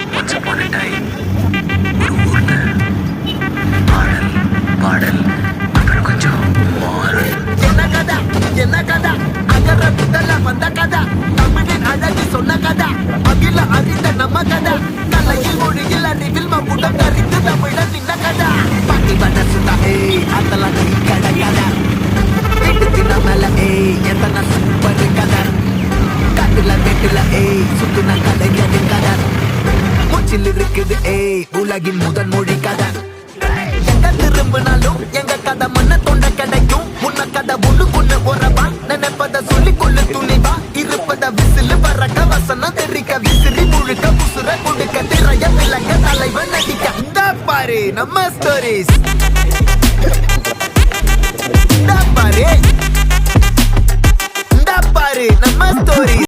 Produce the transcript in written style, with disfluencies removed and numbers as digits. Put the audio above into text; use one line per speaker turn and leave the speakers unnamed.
Once upon a time, ஒரு ஊர்ல பாடல் பாடல் அப்புறம் கொஞ்சம் மாறல்.
என்ன கதா அகர முதல்ல வந்த கதா தமிழின் அழகு சொன்ன கதா அகில அறிந்த நம்ம கதா கலையில் மொழியில் அறிவில் மகுடம் தரித்து தமிழன் நின்ன கதா பாட்டி மனசுதா அதெல்லாம் நீ கட கதா வீட்டு தின மேல எத்தனை சூப்பர் கதா காட்டுல வீட்டுல சுத்துன கலைஞர் கதா மூச்சில் இருக்குது உலகின் முதன் மொழி கதா எங்க திரும்பினாலும் எங்க கதை மண்ண தொண்ட கிடைக்கும் முன்ன கதை ஒண்ணு உறவா நினைப்பத சொல்லிக் கொள்ளு துணிவா இருப்பத விசிலு பறக்க வசனம் தெரிக்க விசிறி முழுக்க புசுர கொடுக்க திரைய விளங்க தலைவன் நடிக்க இந்த பாரு நம்ம ஸ்டோரிஸ் இந்த பாரு நம்ம ஸ்டோரிஸ்